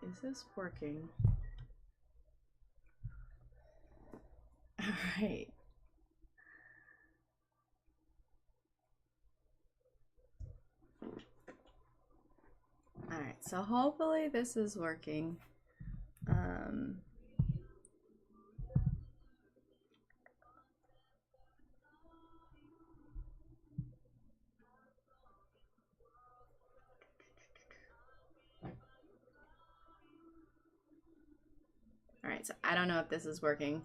Is this working? All right. All right, so hopefully this is working. All right, so I don't know if this is working.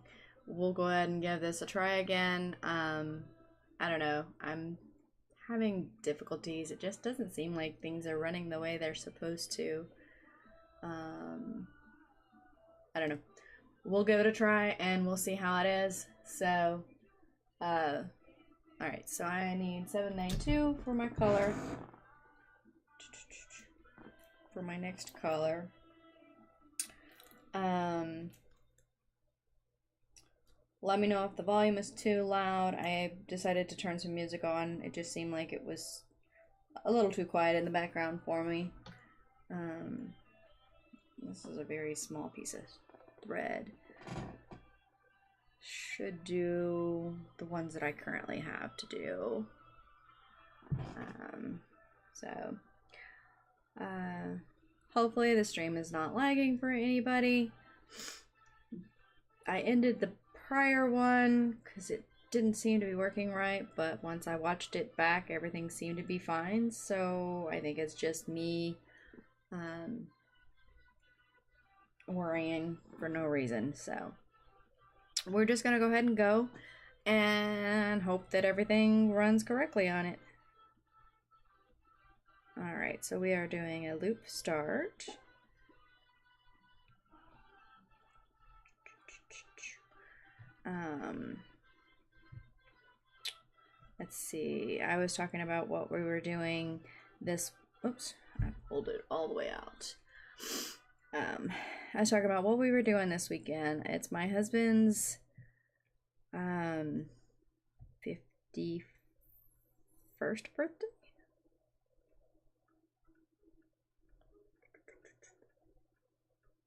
We'll go ahead and give this a try again. I don't know. I'm having difficulties. It just doesn't seem like things are running the way they're supposed to. I don't know. We'll give it a try and we'll see how it is. So, all right. So I need 792 for my color. For my next color. Let me know if the volume is too loud. I decided to turn some music on. It just seemed like it was a little too quiet in the background for me. This is a very small piece of thread. Should do the ones that I currently have to do. Hopefully the stream is not lagging for anybody. I ended the prior one because it didn't seem to be working right, but once I watched it back, everything seemed to be fine. So I think it's just me worrying for no reason. So we're just gonna go ahead and go and hope that everything runs correctly on it. All right, so we are doing a loop start. Let's see. I was talking about what we were doing this. Oops, I pulled it all the way out. I was talking about what we were doing this weekend. It's my husband's 51st birthday.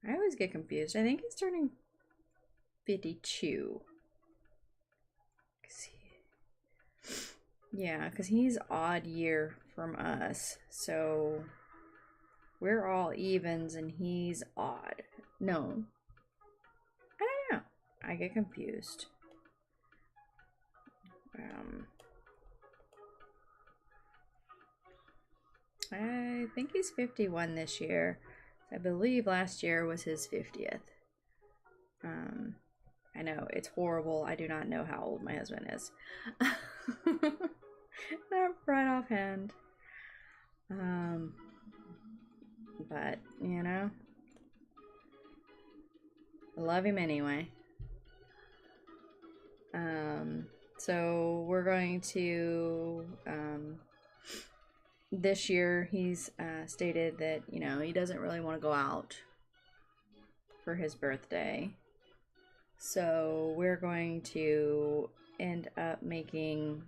I always get confused. I think he's turning 52. Yeah, because he's odd year from us. So we're all evens and he's odd. No. I don't know. I get confused. I think he's 51 this year. I believe last year was his 50th. I know, it's horrible. I do not know how old my husband is. Not right offhand. But, you know, I love him anyway. So we're going to, this year he's stated that, you know, he doesn't really want to go out for his birthday. So we're going to end up making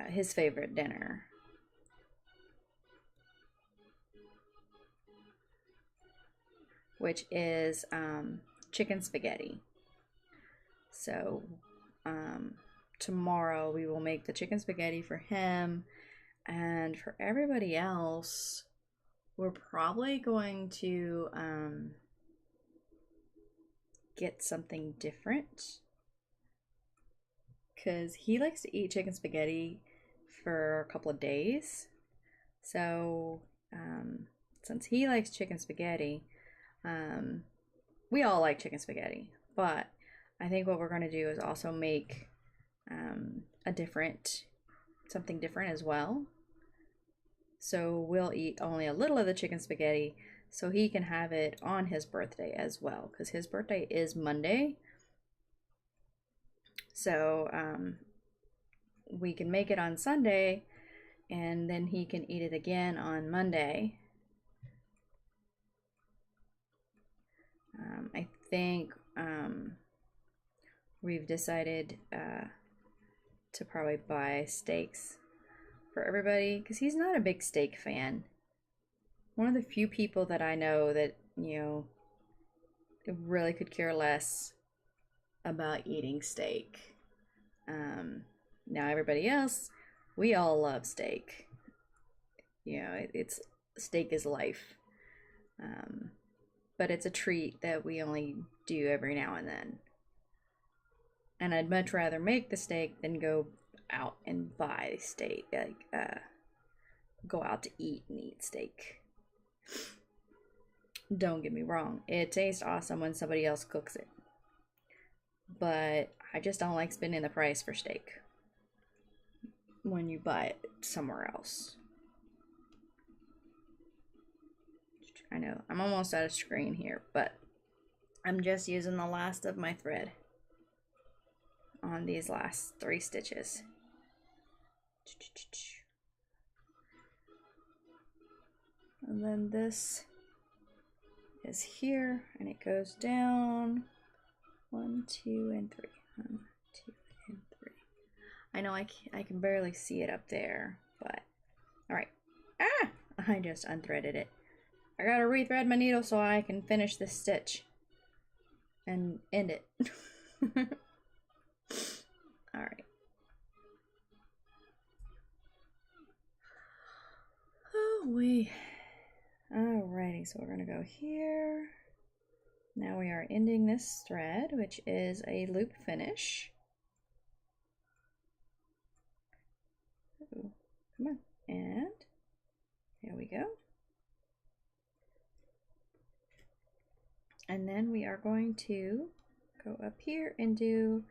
his favorite dinner. Which is chicken spaghetti. So tomorrow we will make the chicken spaghetti for him, and for everybody else we're probably going to get something different because he likes to eat chicken spaghetti for a couple of days. So since he likes chicken spaghetti, we all like chicken spaghetti, but I think what we're going to do is also make something different as well. So we'll eat only a little of the chicken spaghetti so he can have it on his birthday as well, because his birthday is Monday. So we can make it on Sunday and then he can eat it again on Monday. I think we've decided to probably buy steaks for everybody because he's not a big steak fan. One of the few people that I know that, you know, really could care less about eating steak. Now everybody else, we all love steak. You know, it's steak is life. But it's a treat that we only do every now and then. And I'd much rather make the steak than go out and buy steak, like go out to eat and eat steak. Don't get me wrong, it tastes awesome when somebody else cooks it. But I just don't like spending the price for steak when you buy it somewhere else. I know, I'm almost out of screen here, but I'm just using the last of my thread on these last 3 stitches. And then this is here, and it goes down 1, 2, and 3. 1, 2, and 3. I know I can barely see it up there, but all right. Ah! I just unthreaded it. I gotta rethread my needle so I can finish this stitch and end it. All right. Oh, alrighty, so we're gonna go here. Now we are ending this thread, which is a loop finish. Ooh, come on, and there we go. And then we are going to go up here and do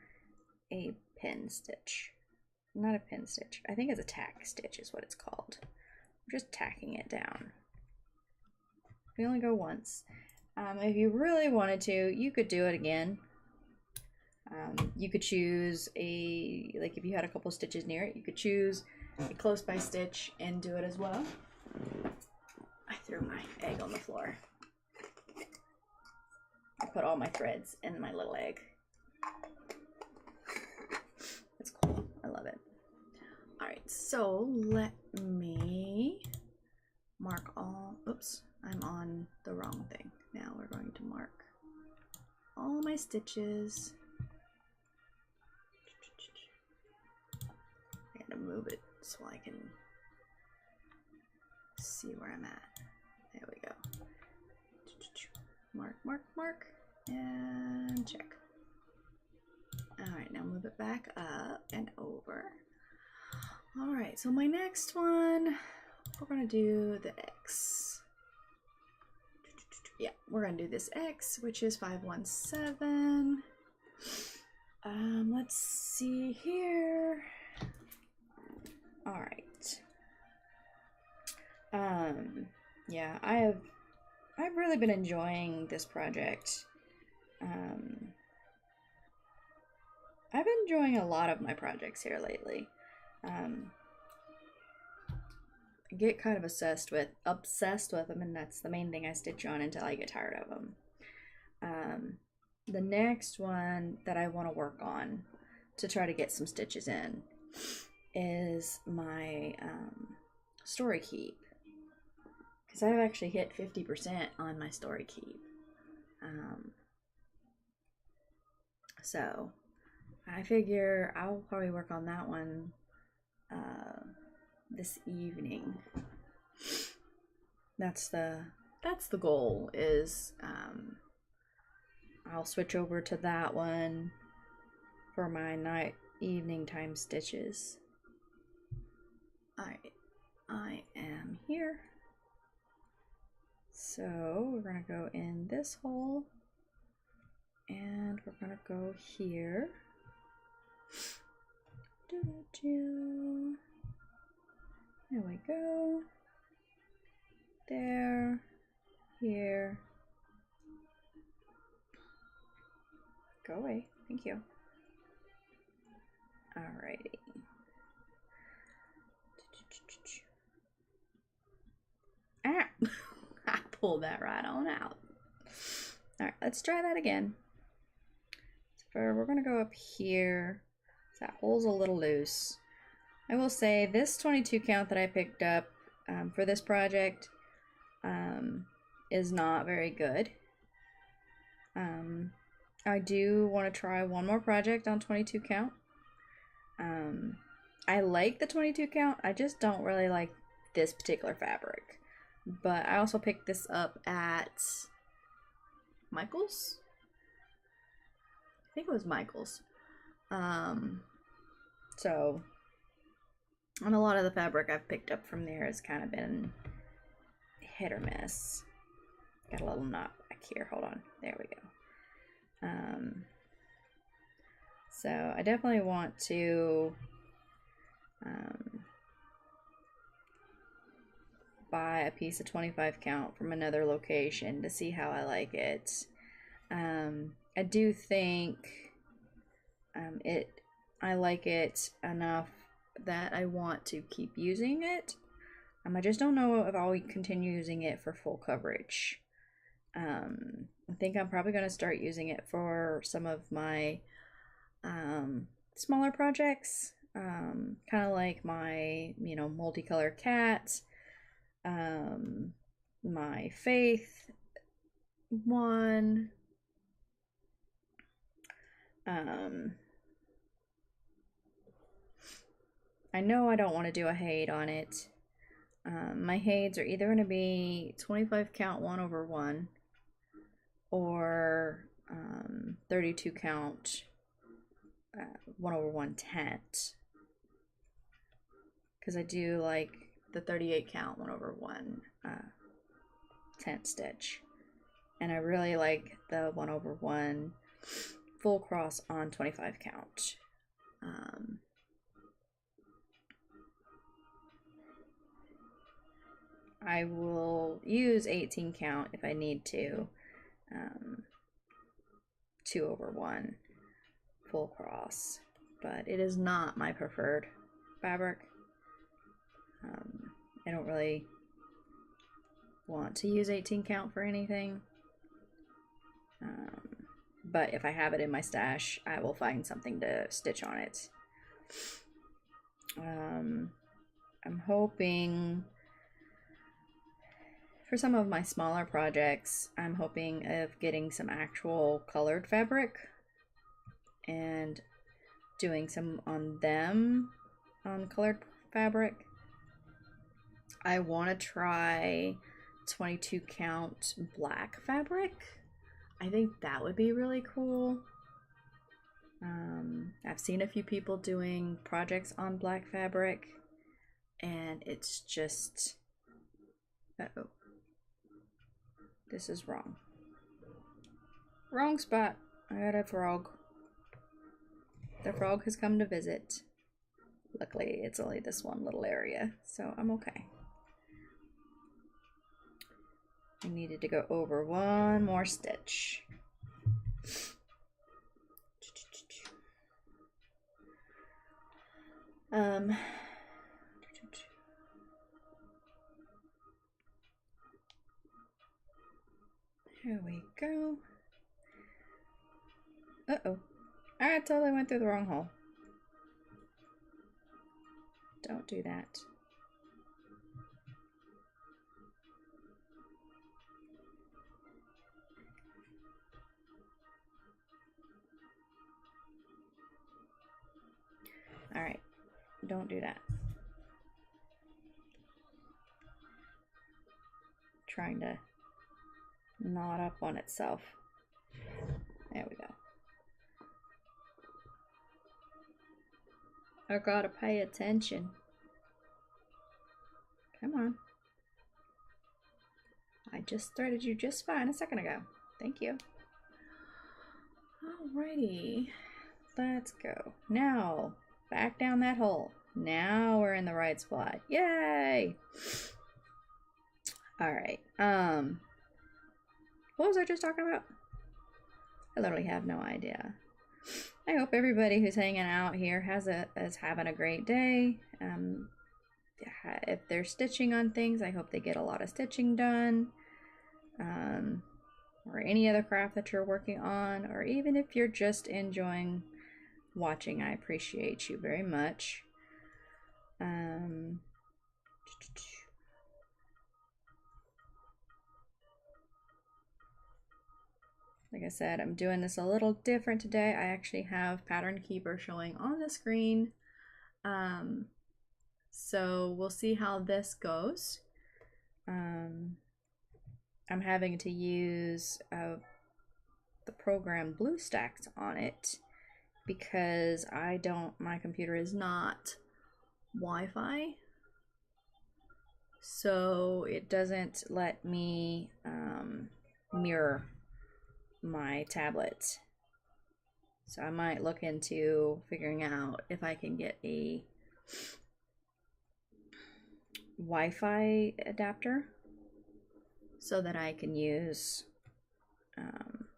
a pin stitch. Not a pin stitch, I think it's a tack stitch is what it's called. We're just tacking it down. We only go once. If you really wanted to, you could do it again. You could choose like if you had a couple stitches near it, you could choose a close by stitch and do it as well. I threw my egg on the floor. I put all my threads in my little egg. It's cool. I love it. All right, so let me mark all. Oops, I'm on the wrong thing. Now we're going to mark all my stitches. I gotta move it so I can see where I'm at. There we go. Mark, mark, mark, and check. All right, now move it back up and over. All right, so my next one, we're gonna do the X. Yeah, we're gonna do this X, which is 517. Let's see here. All right. Yeah, I've really been enjoying this project. I've been enjoying a lot of my projects here lately. I get kind of obsessed with them, and that's the main thing I stitch on until I get tired of them. The next one that I want to work on to try to get some stitches in is my story keep, because I've actually hit 50% on my story keep. So I figure I'll probably work on that one this evening. That's the goal, is I'll switch over to that one for my evening time stitches. Alright, I am here. So we're gonna go in this hole, and we're gonna go here. There we go. There, here. Go away, thank you. Alrighty. Ah! I pulled that right on out. Alright, let's try that again. So we're gonna go up here. That hole's a little loose. I will say this 22 count that I picked up for this project is not very good. I do want to try one more project on 22 count. I like the 22 count, I just don't really like this particular fabric. But I also picked this up at Michael's? I think it was Michael's. So, and a lot of the fabric I've picked up from there has kind of been hit or miss. Got a little knot back here. Hold on. There we go. So I definitely want to buy a piece of 25 count from another location to see how I like it. I do think I like it enough that I want to keep using it. I just don't know if I'll continue using it for full coverage. I think I'm probably going to start using it for some of my smaller projects, kind of like my, multicolor cat, my Faith one, I know I don't want to do a Haid on it. My Haids are either going to be 25 count 1/1 or 32 count 1/1 tent, because I do like the 38 count 1/1 tent stitch, and I really like the 1/1 full cross on 25 count. I will use 18 count if I need to. 2/1 full cross, but it is not my preferred fabric. I don't really want to use 18 count for anything, but if I have it in my stash, I will find something to stitch on it. I'm hoping for some of my smaller projects, I'm hoping of getting some actual colored fabric and doing some on them on colored fabric. I want to try 22 count black fabric. I think that would be really cool. I've seen a few people doing projects on black fabric, and it's just, uh-oh. This is wrong. Wrong spot. I got a frog. The frog has come to visit. Luckily, it's only this one little area, so I'm okay. I needed to go over one more stitch. There we go. Uh-oh. I totally went through the wrong hole. Don't do that. Alright. Don't do that. Trying to knot up on itself. There we go. I gotta pay attention. Come on. I just threaded you just fine a second ago. Thank you. Alrighty. Let's go. Now, back down that hole. Now we're in the right spot. Yay! Alright. What was I just talking about? I literally have no idea. I hope everybody who's hanging out here is having a great day. If they're stitching on things, I hope they get a lot of stitching done. Or any other craft that you're working on, or even if you're just enjoying watching, I appreciate you very much. Um, like I said, I'm doing this a little different today. I actually have Pattern Keeper showing on the screen. So we'll see how this goes. I'm having to use the program BlueStacks on it because my computer is not Wi-Fi. So it doesn't let me mirror my tablet. So I might look into figuring out if I can get a Wi-Fi adapter so that I can use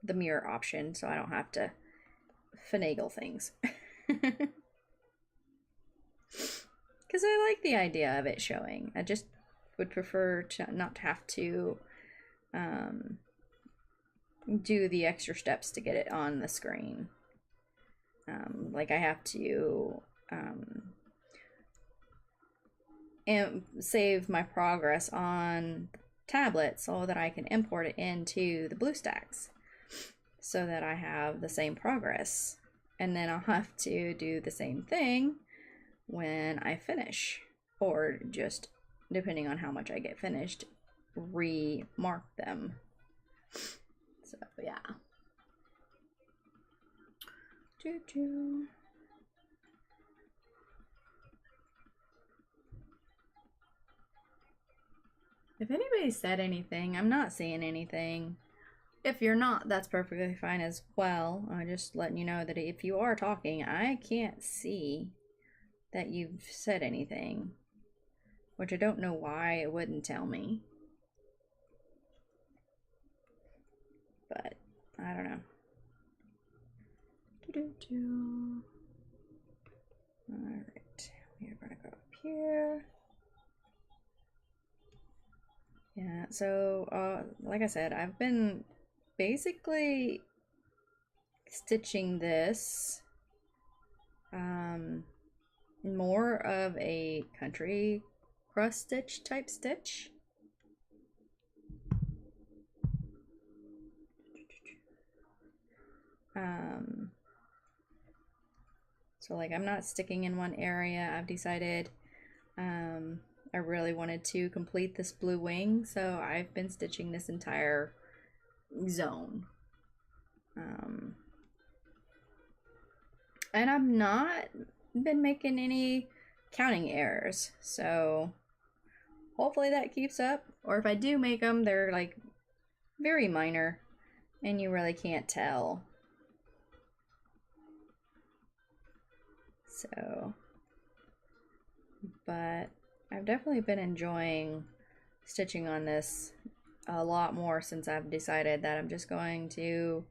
the mirror option so I don't have to finagle things. Because I like the idea of it showing. I just would prefer to not have to do the extra steps to get it on the screen. Like I have to and save my progress on tablet so that I can import it into the BlueStacks so that I have the same progress, and then I'll have to do the same thing when I finish, or just depending on how much I get finished, remark them. So yeah. If anybody said anything, I'm not seeing anything. If you're not, that's perfectly fine as well. I'm just letting you know that if you are talking, I can't see that you've said anything, which I don't know why it wouldn't tell me. But I don't know. Alright, we're gonna go up here. Yeah, so like I said, I've been basically stitching this more of a country cross stitch type stitch. So like I'm not sticking in one area. I've decided I really wanted to complete this blue wing, so I've been stitching this entire zone. And I've not been making any counting errors, so hopefully that keeps up. Or if I do make them, they're like very minor and you really can't tell. So, but I've definitely been enjoying stitching on this a lot more since I've decided that I'm just going to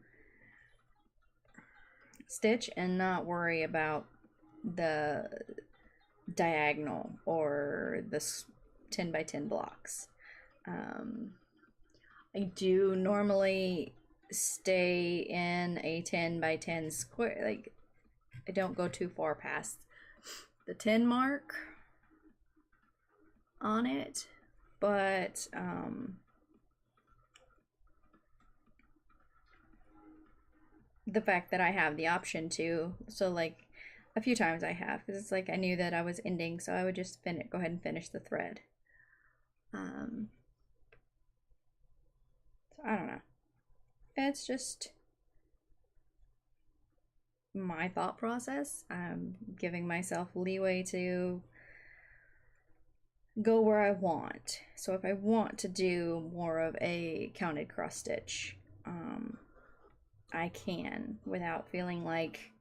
stitch and not worry about the diagonal or the 10 by 10 blocks. I do normally stay in a 10 by 10 square, like I don't go too far past the 10 mark on it, but the fact that I have the option to, so like a few times I have, because it's like I knew that I was ending, so I would just go ahead and finish the thread. So I don't know. It's just my thought process. I'm giving myself leeway to go where I want. So if I want to do more of a counted cross stitch, I can without feeling like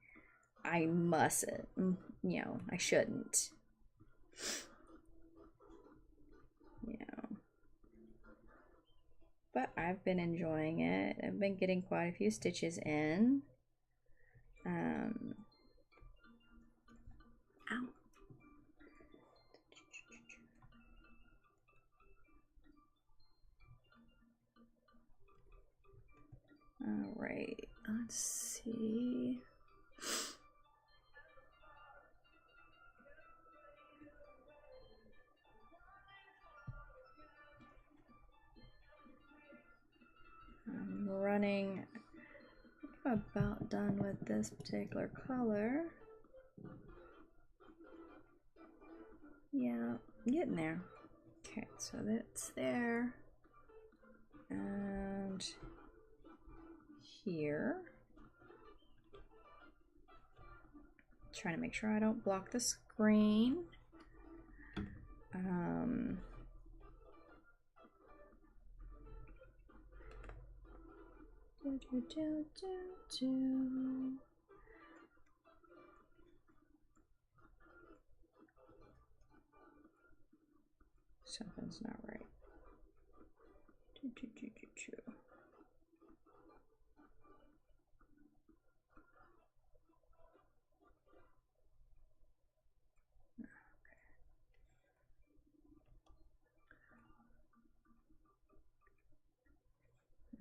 I mustn't, you know, I shouldn't. You know. But I've been enjoying it. I've been getting quite a few stitches in. Ow. All right, let's see. running. I'm about done with this particular color. Yeah, I'm getting there. Okay, so that's there. And here. Trying to make sure I don't block the screen. Something's not right.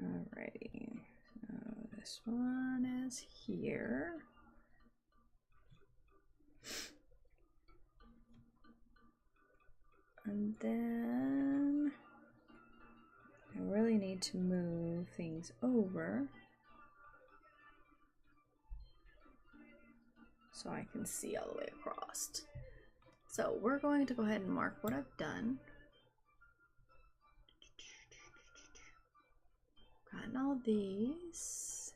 Alrighty, so this one is here. And then I really need to move things over so I can see all the way across. So we're going to go ahead and mark what I've done. Gotten all these.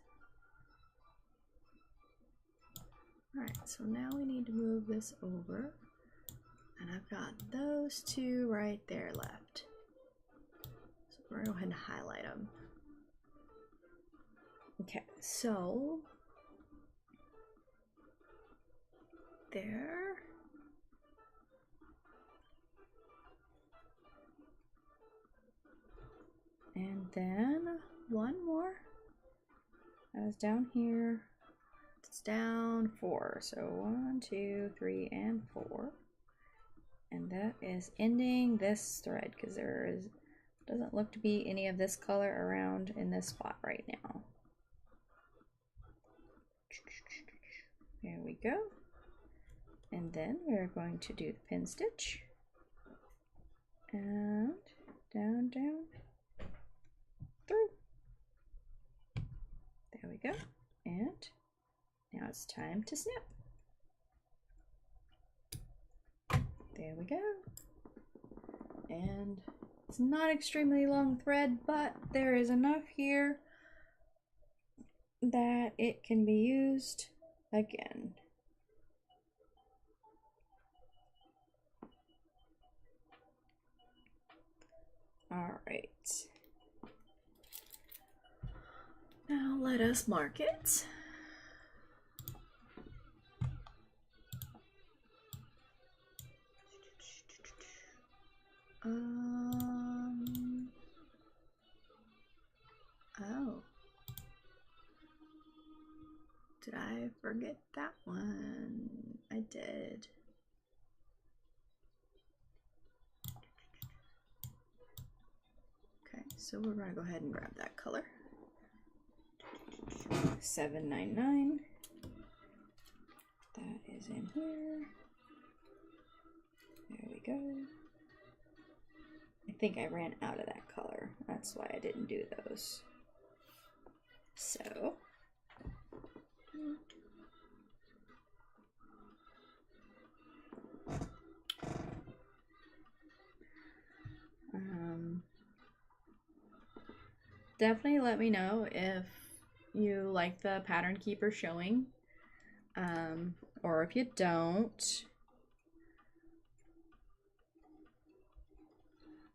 Alright, so now we need to move this over. And I've got those two right there left. So we're going to go ahead and highlight them. Okay, so there. And then one more. That was down here. It's down 4. So 1, 2, 3, and 4. And that is ending this thread because doesn't look to be any of this color around in this spot right now. There we go. And then we're going to do the pin stitch. And down, down, through. There we go. And now it's time to snip. There we go. And it's not extremely long thread, but there is enough here that it can be used again. All right. Now let us mark it. Oh. Did I forget that one? I did. Okay, so we're gonna go ahead and grab that color. 799. That is in here. There we go. I think I ran out of that color. That's why I didn't do those. So definitely let me know if you like the pattern keeper showing, or if you don't.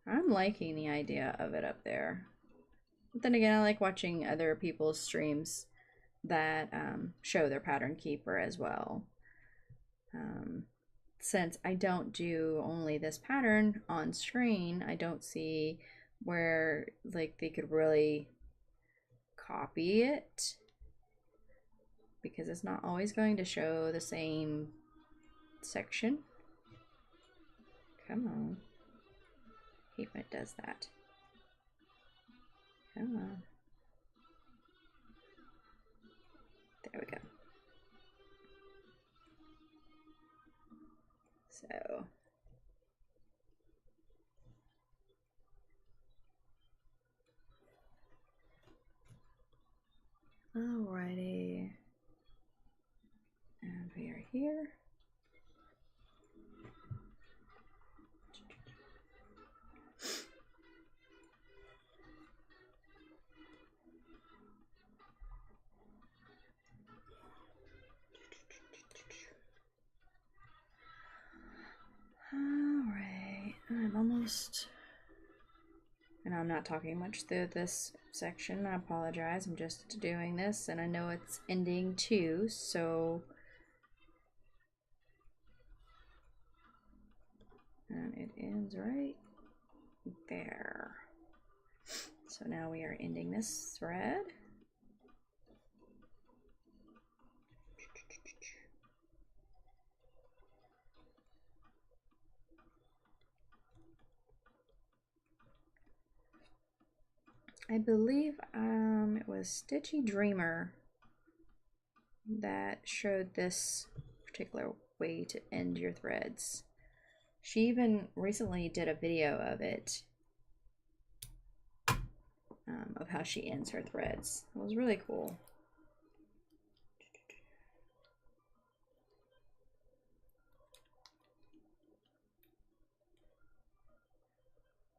I'm liking the idea of it up there. But then again, I like watching other people's streams that show their pattern keeper as well. Since I don't do only this pattern on screen, I don't see where like they could really copy it, because it's not always going to show the same section. Come on. I hate when it does that. Come on. There we go. So here. Alright, I'm almost... And I'm not talking much through this section. I apologize. I'm just doing this, and I know it's ending too, so... And it ends right there. So now we are ending this thread. I believe it was Stitchy Dreamer that showed this particular way to end your threads. She even recently did a video of it, of how she ends her threads. It was really cool.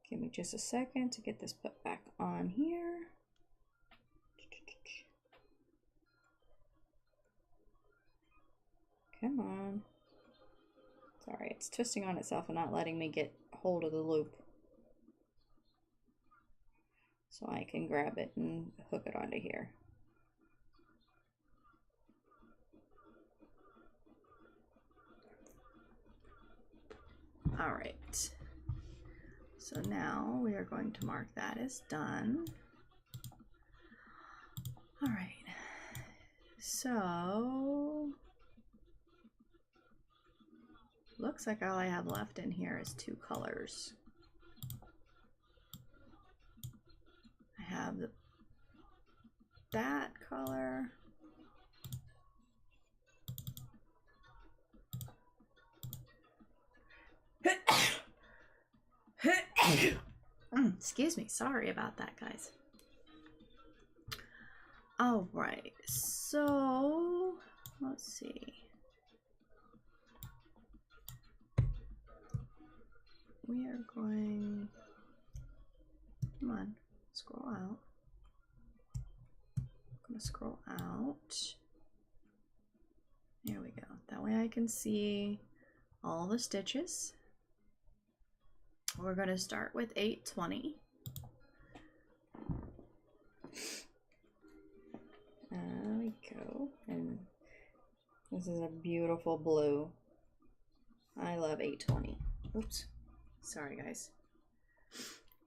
Give me just a second to get this put back on here. Come on. Sorry, it's twisting on itself and not letting me get hold of the loop. So I can grab it and hook it onto here. All right. So now we are going to mark that as done. All right. So looks like all I have left in here is 2 colors. I have that color. Excuse me, sorry about that, guys. All right, so let's see. We are going, come on, scroll out. I'm gonna scroll out. There we go. That way I can see all the stitches. We're going to start with 820. There we go. And this is a beautiful blue. I love 820. Oops. Sorry, guys.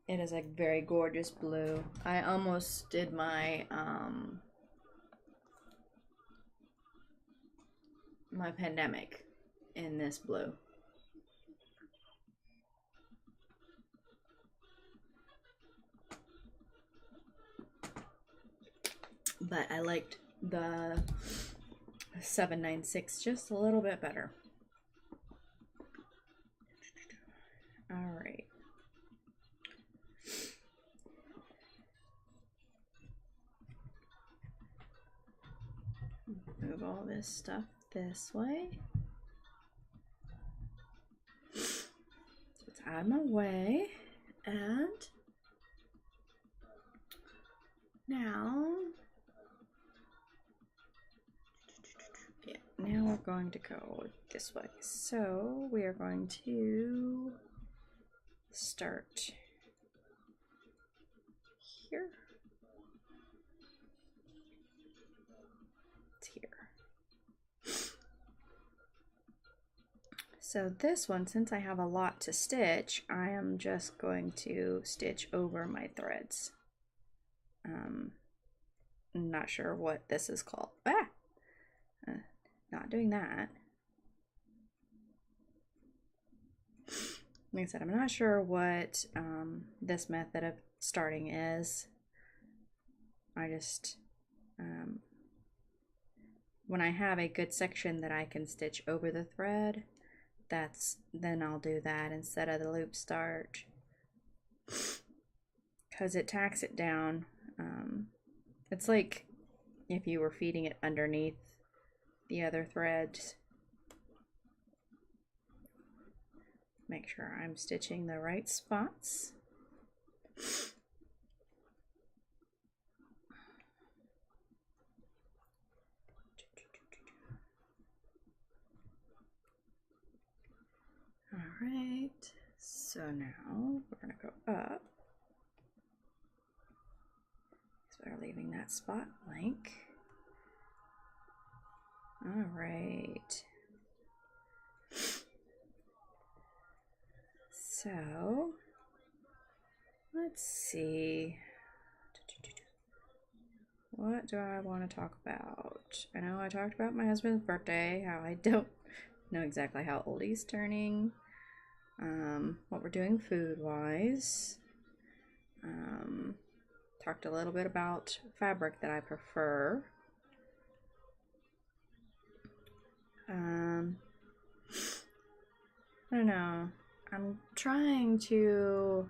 It is a very gorgeous blue. I almost did my my pandemic in this blue. But I liked the 796 just a little bit better. All right. Move all this stuff this way. So it's out of my way. And now, yeah, now we're going to go this way. So we are going to start here. It's here. So this one, since I have a lot to stitch, I am just going to stitch over my threads. I'm not sure what this is called. Not doing that. Like I said, I'm not sure what this method of starting is. I just, when I have a good section that I can stitch over the thread, then I'll do that instead of the loop start, because it tacks it down. It's like if you were feeding it underneath the other threads. make sure I'm stitching the right spots. All right, so now we're gonna go up. So we're leaving that spot blank. All right. So let's see. What do I want to talk about? I know I talked about my husband's birthday, how I don't know exactly how old he's turning. What we're doing food-wise. Talked a little bit about fabric that I prefer. I don't know. I'm trying to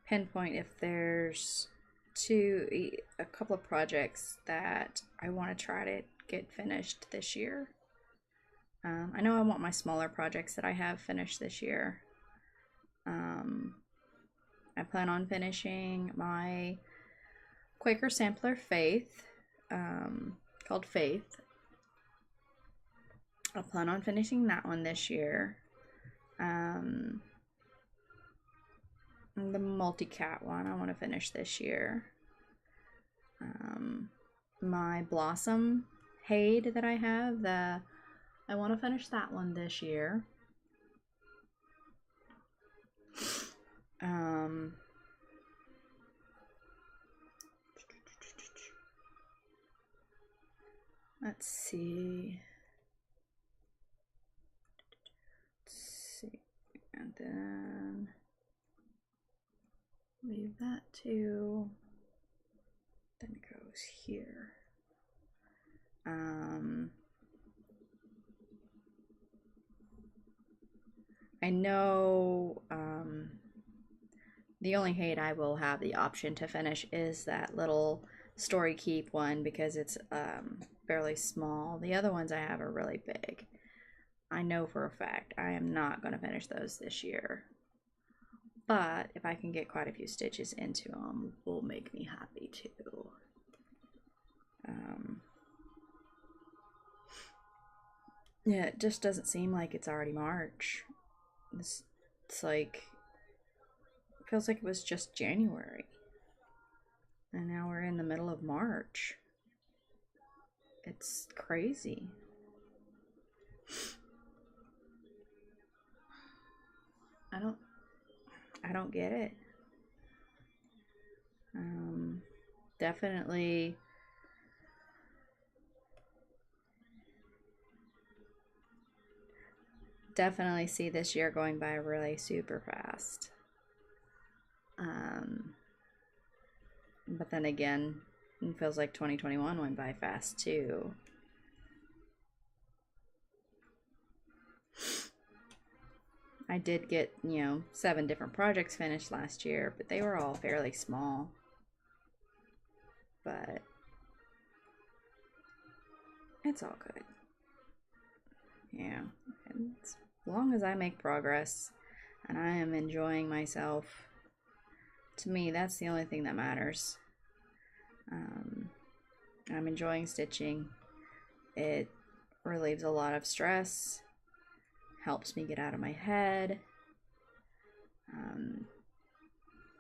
pinpoint if there's a couple of projects that I want to try to get finished this year. I know I want my smaller projects that I have finished this year. I plan on finishing my Quaker sampler Faith, called Faith. I plan on finishing that one this year. The multi-cat one I want to finish this year. My Blossom Hade that I have, I want to finish that one this year. Let's see. And then leave that too. Then it goes here. I know the only Hade I will have the option to finish is that little Story Keep one because it's fairly small. The other ones I have are really big. I know for a fact I am not going to finish those this year. But if I can get quite a few stitches into them, will make me happy too. Yeah, it just doesn't seem like it's already March. It's like, it feels like it was just January. And now we're in the middle of March. It's crazy. I don't get it. Definitely see this year going by really super fast. But then again, it feels like 2021 went by fast too. I did get, 7 different projects finished last year, but they were all fairly small. But it's all good. Yeah, and as long as I make progress and I am enjoying myself, to me, that's the only thing that matters. I'm enjoying stitching. It relieves a lot of stress, helps me get out of my head.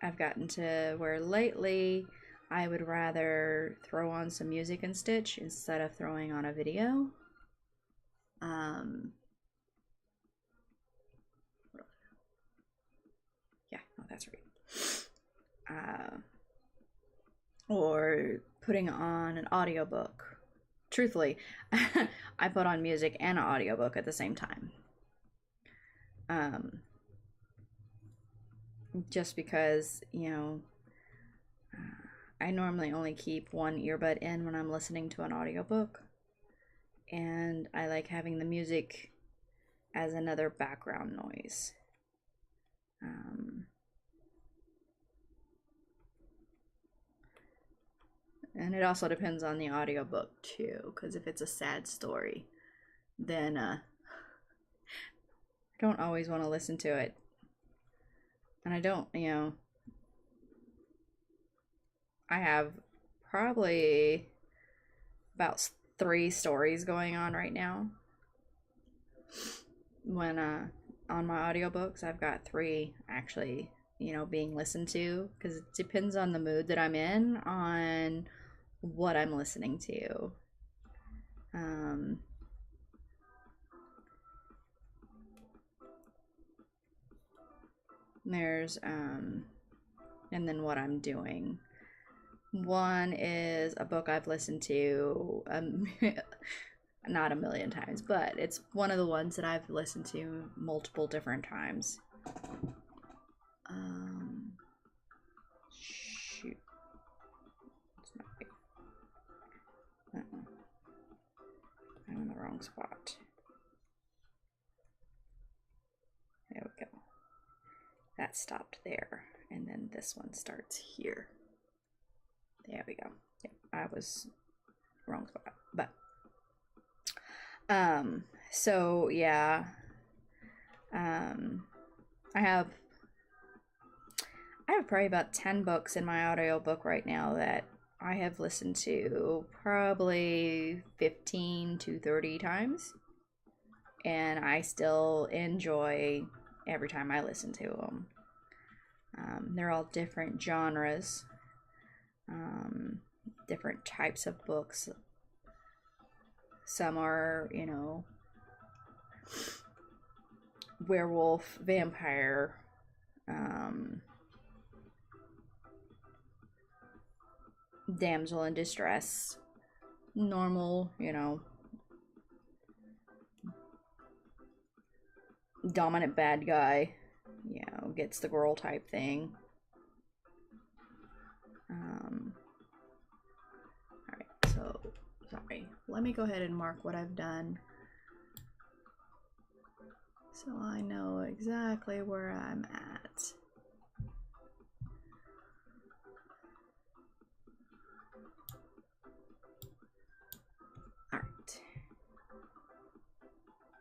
I've gotten to where lately I would rather throw on some music and stitch instead of throwing on a video. Yeah, no, that's right. Or putting on an audiobook. Truthfully, I put on music and an audiobook at the same time. Just because, I normally only keep one earbud in when I'm listening to an audiobook. And I like having the music as another background noise. And it also depends on the audiobook too, because if it's a sad story, then don't always want to listen to it. And I don't, I have probably about 3 stories going on right now. When on my audiobooks, I've got 3 actually, being listened to, because it depends on the mood that I'm in, on what I'm listening to. There's and then what I'm doing. One is a book I've listened to not a million times, but it's one of the ones that I've listened to multiple different times. Shoot. It's not big. I'm in the wrong spot. There we go. That stopped there, and then this one starts here. There we go. Yep, I was wrong spot, but so yeah, I have probably about 10 books in my audiobook right now that I have listened to probably 15 to 30 times, and I still enjoy every time I listen to them. They're all different genres, different types of books. Some are, werewolf, vampire, damsel in distress, normal, dominant bad guy, gets the girl type thing. Alright, so, sorry. Let me go ahead and mark what I've done, so I know exactly where I'm at. Alright.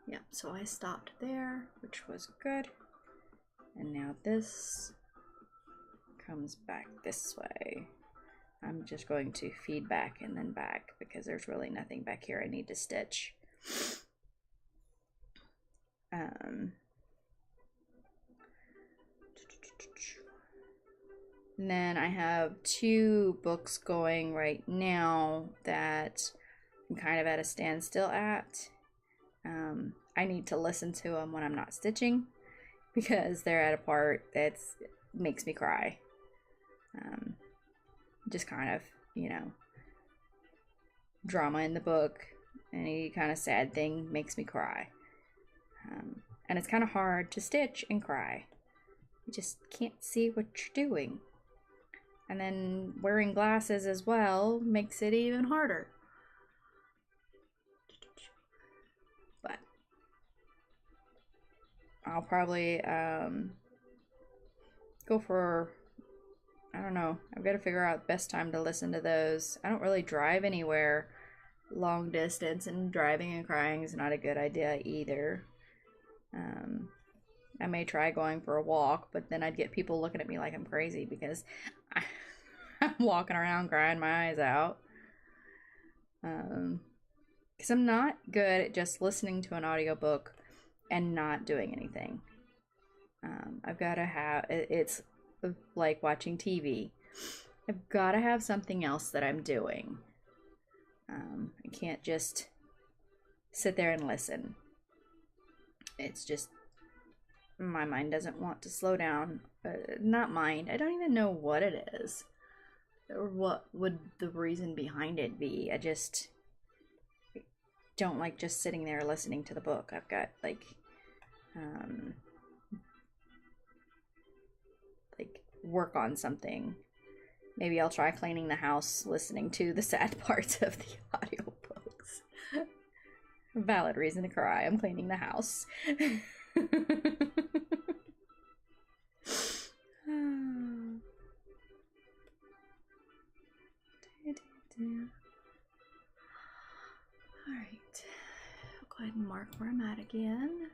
Yep, so I stopped there, which was good. And now this comes back this way. I'm just going to feed back and then back, because there's really nothing back here I need to stitch. And then I have 2 books going right now that I'm kind of at a standstill at. I need to listen to them when I'm not stitching, because they're at a part that makes me cry. Just kind of, drama in the book, any kind of sad thing makes me cry. And it's kind of hard to stitch and cry. You just can't see what you're doing. And then wearing glasses as well makes it even harder. But I'll probably go for, I don't know, I've got to figure out the best time to listen to those. I don't really drive anywhere long distance, and driving and crying is not a good idea either. I may try going for a walk, but then I'd get people looking at me like I'm crazy, because I'm walking around crying my eyes out. Because I'm not good at just listening to an audiobook and not doing anything. I've got to have, it's like watching TV. I've got to have something else that I'm doing. I can't just sit there and listen. It's just, my mind doesn't want to slow down. Not mind, I don't even know what it is, or what would the reason behind it be. I just don't like just sitting there listening to the book. I've got like work on something. Maybe I'll try cleaning the house listening to the sad parts of the audiobooks. Valid reason to cry. I'm cleaning the house. Alright, I'll go ahead and mark where I'm at again.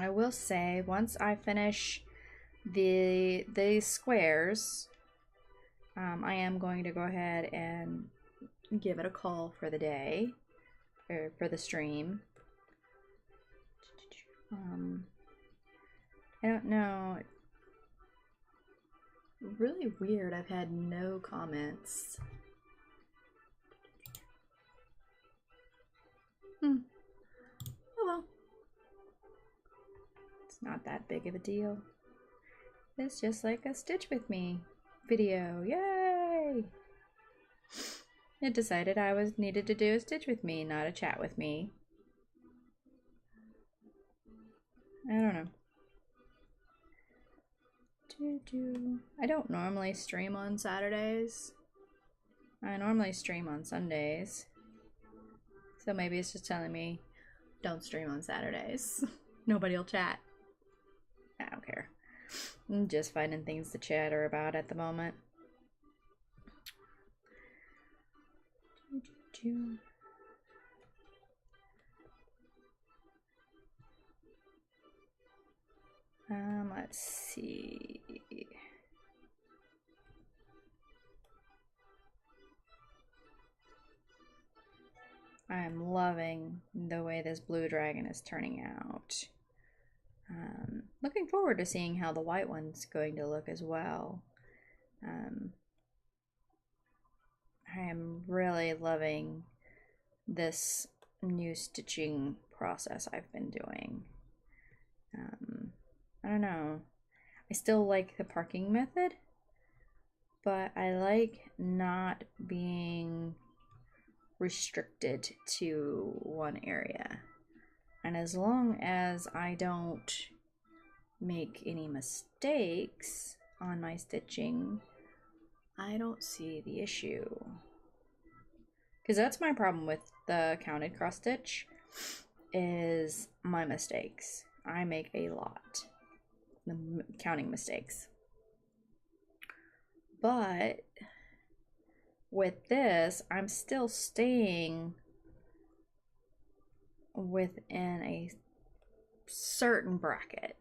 I will say, once I finish the squares, I am going to go ahead and give it a call for the day, or for the stream. I don't know. Really weird, I've had no comments. Oh well. It's not that big of a deal. It's just like a Stitch With Me video. Yay! It decided I needed to do a Stitch With Me, not a chat with me. I don't know. I don't normally stream on Saturdays. I normally stream on Sundays. So maybe it's just telling me, don't stream on Saturdays. Nobody will chat. I don't care. I'm just finding things to chatter about at the moment. Let's see. I'm loving the way this blue dragon is turning out. Looking forward to seeing how the white one's going to look as well. I am really loving this new stitching process I've been doing. I don't know. I still like the parking method, but I like not being restricted to one area. And as long as I don't make any mistakes on my stitching, I don't see the issue. Because that's my problem with the counted cross stitch, is my mistakes. I make a lot. The counting mistakes. But with this, I'm still staying within a certain bracket.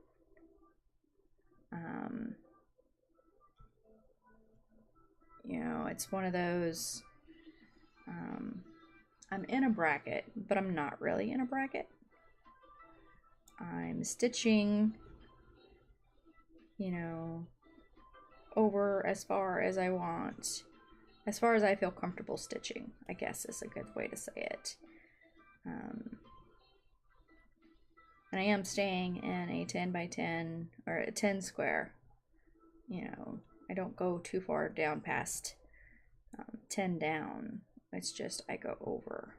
You know, it's one of those, I'm in a bracket, but I'm not really in a bracket. I'm stitching, you know, over as far as I want, as far as I feel comfortable stitching, I guess is a good way to say it. And I am staying in a 10 by 10 or a 10 square. You know, I don't go too far down past 10 down. It's just I go over,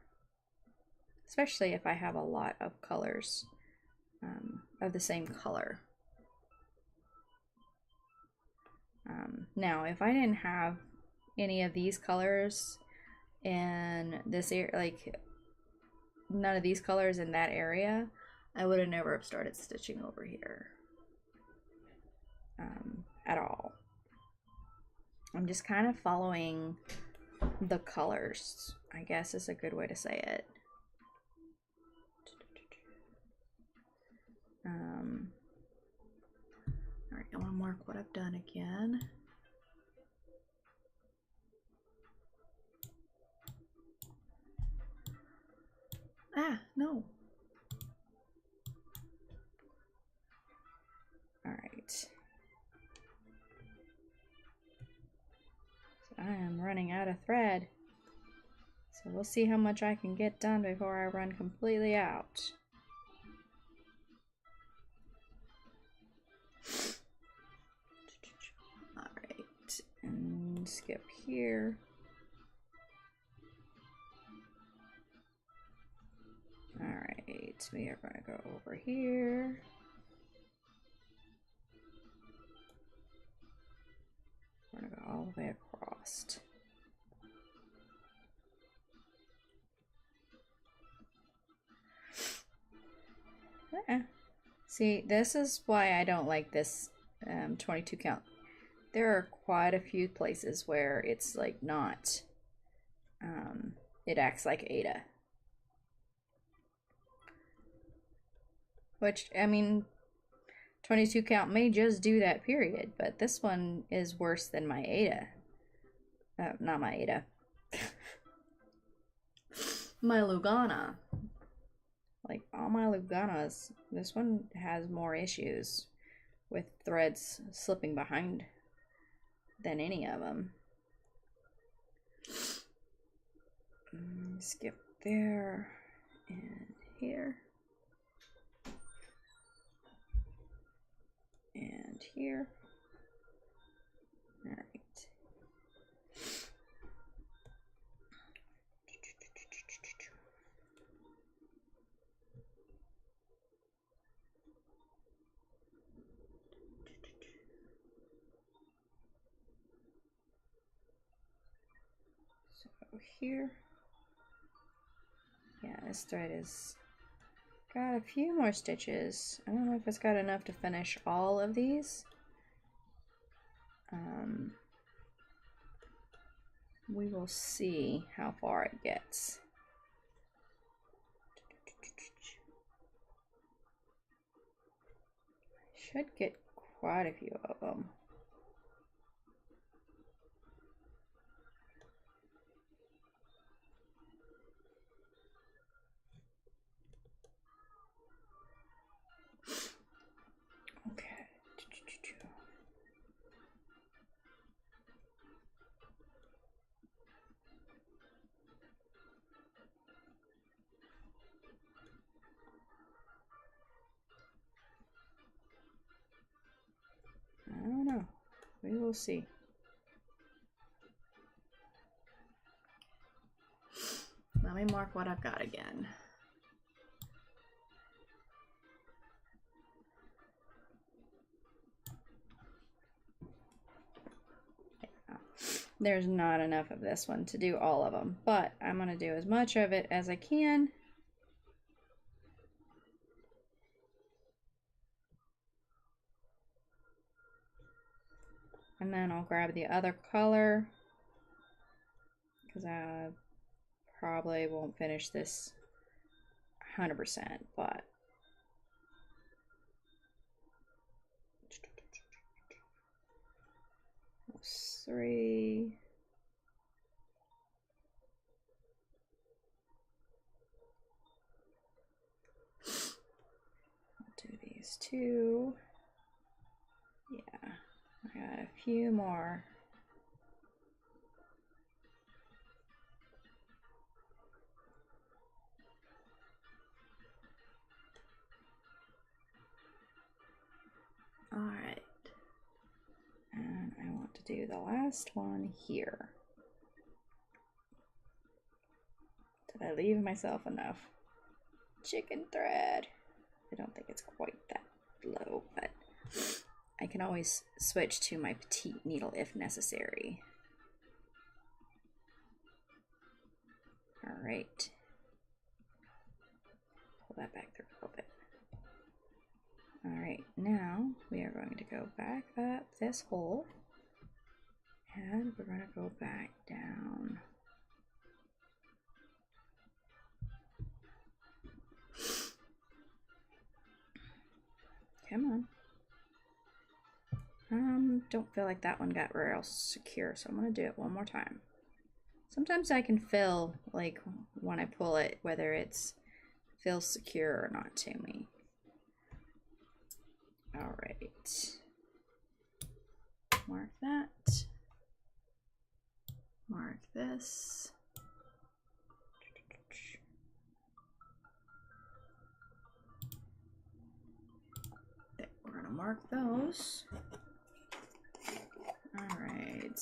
especially if I have a lot of colors of the same color. Now, if I didn't have any of these colors in this area, like none of these colors in that area, I would have never have started stitching over here at all. I'm just kind of following the colors, I guess is a good way to say it. Alright, I want to mark what I've done again. Ah, no. Alright. So I am running out of thread. So we'll see how much I can get done before I run completely out. Alright, and skip here. Alright, we are going to go over here. We're going to go all the way across. See, this is why I don't like this 22 count. There are quite a few places where it's like not, it acts like Ada. Which, I mean, 22 count may just do that period, but this one is worse than my Ada. Not my Ada. My Lugana. Like, all my Luganas, this one has more issues with threads slipping behind than any of them. Skip there and here. And here. All right. So here. Yeah, this thread is got a few more stitches. I don't know if it's got enough to finish all of these. We will see how far it gets. Should get quite a few of them. Okay. I don't know. We will see. Let me mark what I've got again. There's not enough of this one to do all of them, but I'm going to do as much of it as I can. And then I'll grab the other color because I probably won't finish this 100%, but three. I'll do these two. Yeah, I got a few more. All right. And I want to do the last one here. Did I leave myself enough chicken thread? I don't think it's quite that low, but I can always switch to my petite needle if necessary. All right. Pull that back through a little bit. All right, now we are going to go back up this hole and we're going to go back down. Come on. Don't feel like that one got real secure, so I'm going to do it one more time. Sometimes I can feel like when I pull it whether it's feels secure or not to me. All right. Mark that. Mark this. Okay, we're gonna mark those. All right.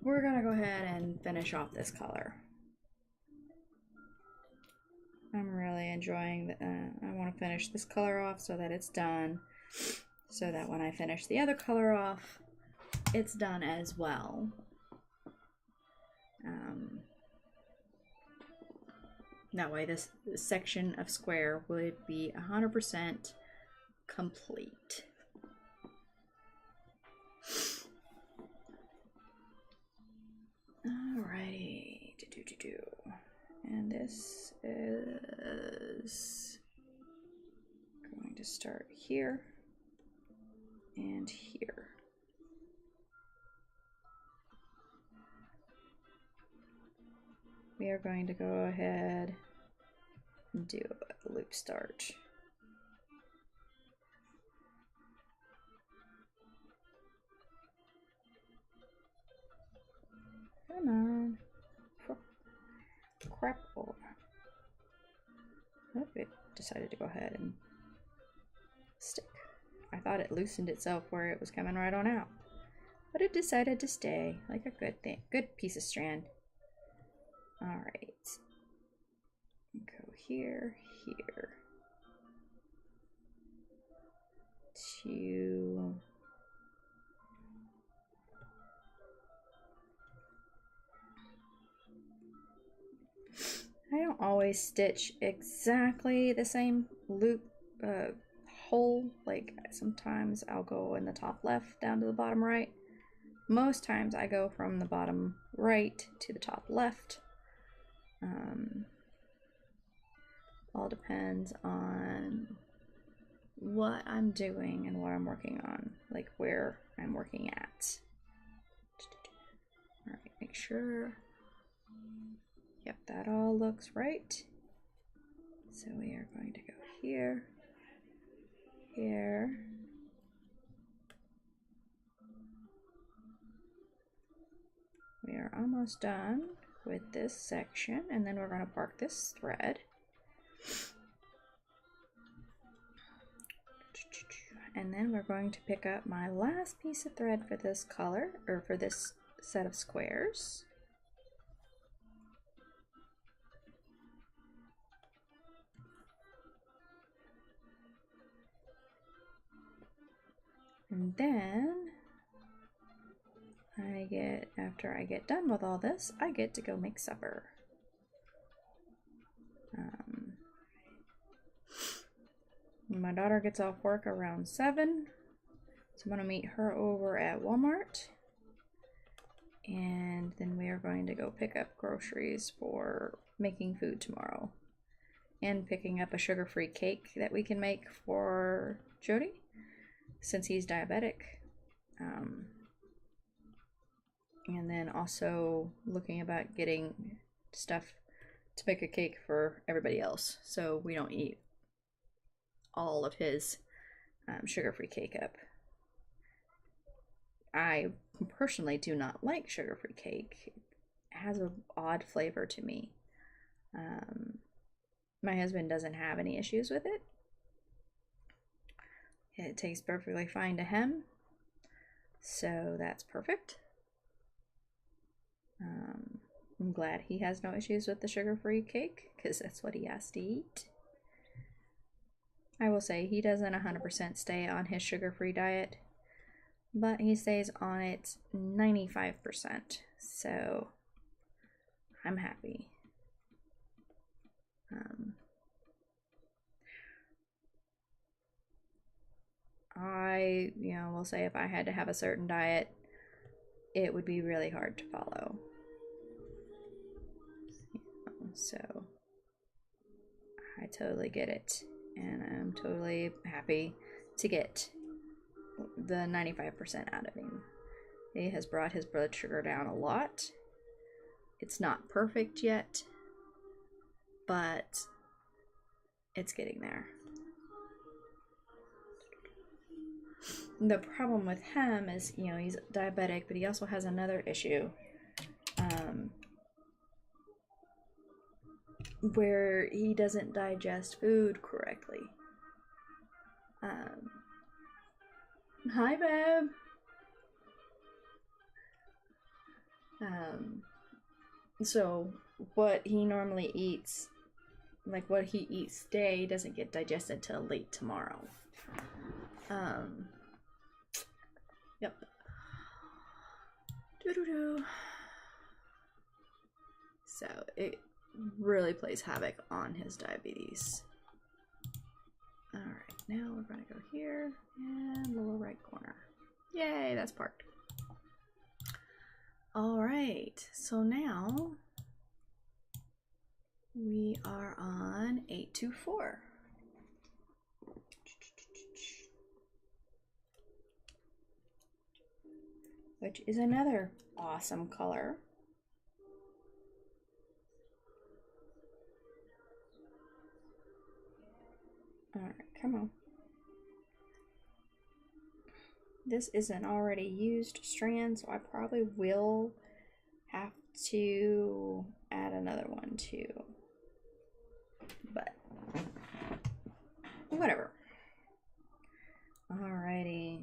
We're gonna go ahead and finish off this color. I'm really enjoying I want to finish this color off so that it's done, so that when I finish the other color off, it's done as well. That way this section of square would be 100% complete. Alrighty, and this is is going to start here and here. We are going to go ahead and do a loop start. Come on. Crap. Oh, it decided to go ahead and stick. I thought it loosened itself where it was coming right on out. But it decided to stay like a good thing. Good piece of strand. Alright. Go here, here. To... I don't always stitch exactly the same loop hole. Like sometimes I'll go in the top left down to the bottom right. Most times I go from the bottom right to the top left. All depends on what I'm doing and what I'm working on, like where I'm working at. All right, make sure. Yep, that all looks right. So we are going to go here, here. We are almost done with this section, and then we're going to park this thread. And then we're going to pick up my last piece of thread for this color, or for this set of squares. And then after I get done with all this, I get to go make supper. My daughter gets off work around 7, so I'm going to meet her over at Walmart. And then we are going to go pick up groceries for making food tomorrow. And picking up a sugar-free cake that we can make for Jody, since he's diabetic. And then also looking about getting stuff to make a cake for everybody else, so we don't eat all of his sugar-free cake up. I personally do not like sugar-free cake. It has an odd flavor to me. My husband doesn't have any issues with it. It tastes perfectly fine to him, so that's perfect. I'm glad he has no issues with the sugar-free cake, because that's what he has to eat. I will say he doesn't 100% stay on his sugar-free diet, but he stays on it 95%, so I'm happy. I will say if I had to have a certain diet, it would be really hard to follow. So I totally get it, and I'm totally happy to get the 95% out of him. He has brought his blood sugar down a lot. It's not perfect yet, but it's getting there. The problem with him is, he's diabetic, but he also has another issue where he doesn't digest food correctly. Hi, babe. So what he normally eats, like what he eats today, doesn't get digested till late tomorrow. Yep. So it really plays havoc on his diabetes. Alright, now we're going to go here and lower right corner. Yay, that's parked. Alright, so now We are on 824. Which is another awesome color. Alright, come on. This is an already used strand, so I probably will have to add another one too. But whatever. Alrighty.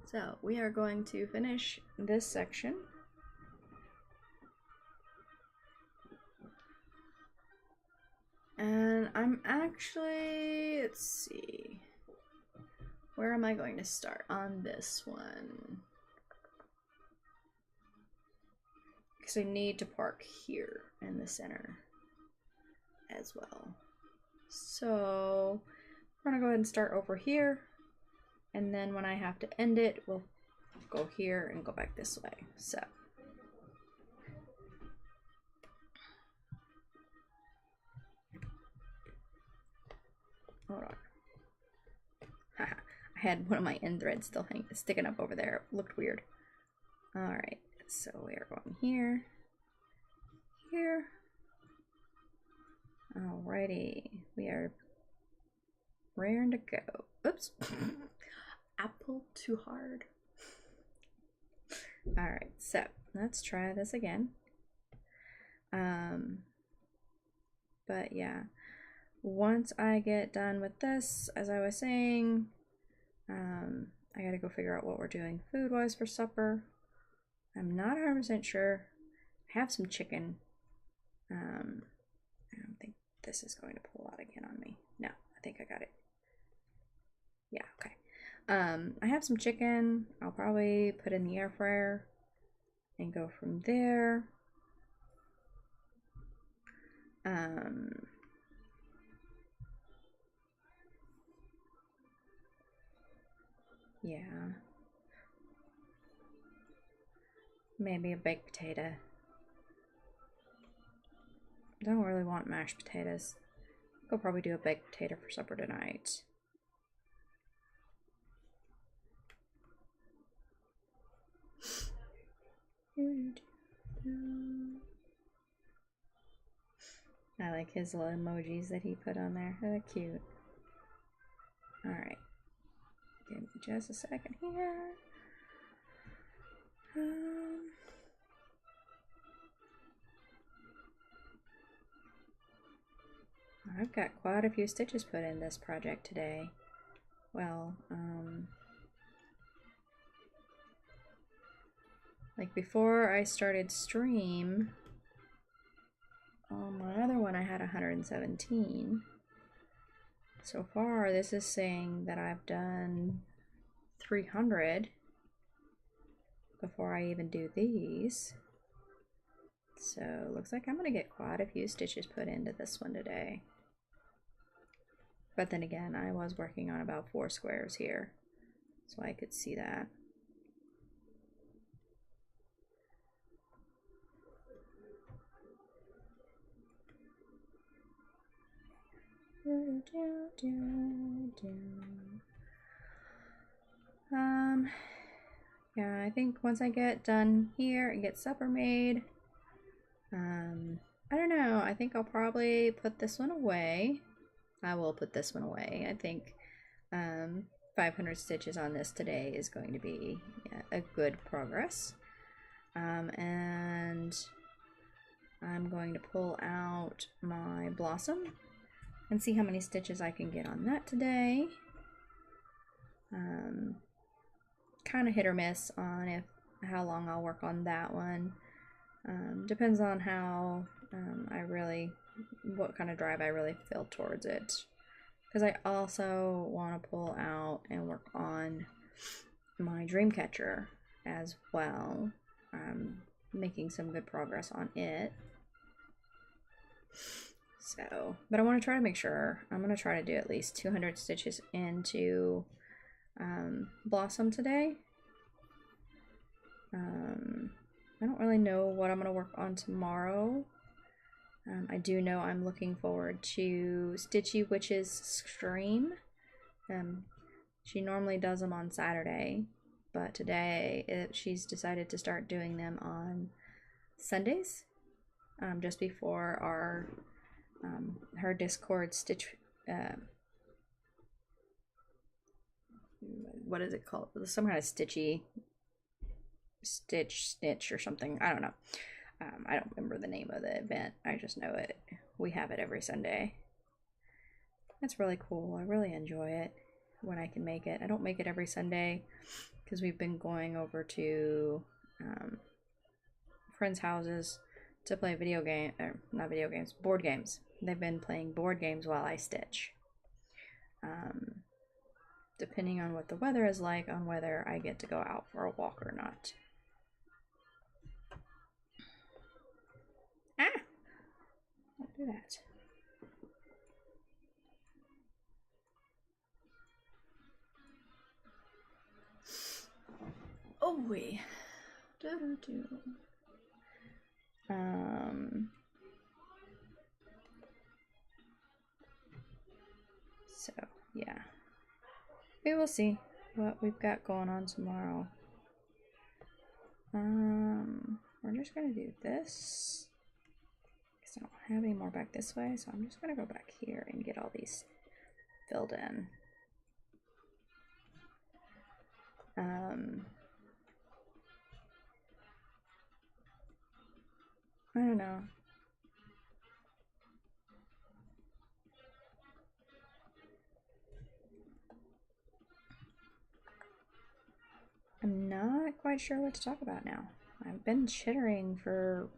So we are going to finish this section. And I'm actually, let's see, where am I going to start on this one? Because I need to park here in the center as well. So we're gonna go ahead and start over here. And then when I have to end it, we'll go here and go back this way. So. Hold on. Haha, I had one of my end threads still sticking up over there. It looked weird. Alright, so we are going here. Here. Alrighty, we are raring to go. Oops. Apple too hard. Alright, so let's try this again. But yeah, once I get done with this, as I was saying, I gotta go figure out what we're doing food-wise for supper. I'm not 100% sure. I have some chicken. I don't think this is going to pull out again on me. No, I think I got it. Yeah, okay. I have some chicken. I'll probably put in the air fryer and go from there. Yeah. Maybe a baked potato. Don't really want mashed potatoes. I'll probably do a baked potato for supper tonight. I like his little emojis that he put on there. They're cute. Alright. Give me just a second here. I've got quite a few stitches put in this project today. Well, like before I started stream, on my other one I had 117. So far this is saying that I've done 300 before I even do these. So looks like I'm gonna get quite a few stitches put into this one today. But then again, I was working on about 4 squares here, so I could see that. Yeah, I think once I get done here and get supper made, I don't know, I think I'll probably put this one away. I will put this one away. I think 500 stitches on this today is going to be a good progress. And I'm going to pull out my blossom and see how many stitches I can get on that today. Kind of hit or miss on how long I'll work on that one. Depends on how what kind of drive I really feel towards it. Because I also want to pull out and work on my dream catcher as well. I'm making some good progress on it. So, but I want to try to make sure. I'm going to try to do at least 200 stitches into Blossom today. I don't really know what I'm going to work on tomorrow. I do know I'm looking forward to Stitchy Witch's stream. She normally does them on Saturday, but today she's decided to start doing them on Sundays, just before our her Discord Stitch. What is it called? Some kind of Stitchy Snitch or something. I don't know. I don't remember the name of the event. I just know it. We have it every Sunday. It's really cool. I really enjoy it when I can make it. I don't make it every Sunday because we've been going over to friends' houses to play not video games, board games. They've been playing board games while I stitch. Depending on what the weather is like, on whether I get to go out for a walk or not. Ah! Don't do that. Oh wait. So yeah, we will see what we've got going on tomorrow. We're just gonna do this because I don't have any more back this way, so I'm just gonna go back here and get all these filled in. I don't know. I'm not quite sure what to talk about now. I've been chittering for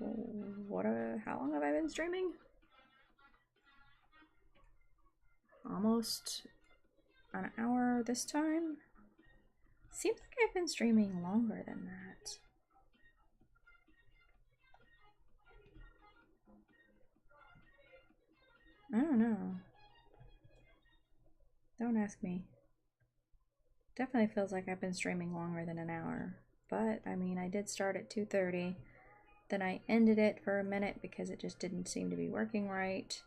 how long have I been streaming? Almost an hour this time. Seems like I've been streaming longer than that. I don't know. Don't ask me. Definitely feels like I've been streaming longer than an hour. But, I mean, I did start at 2:30. Then I ended it for a minute because it just didn't seem to be working right.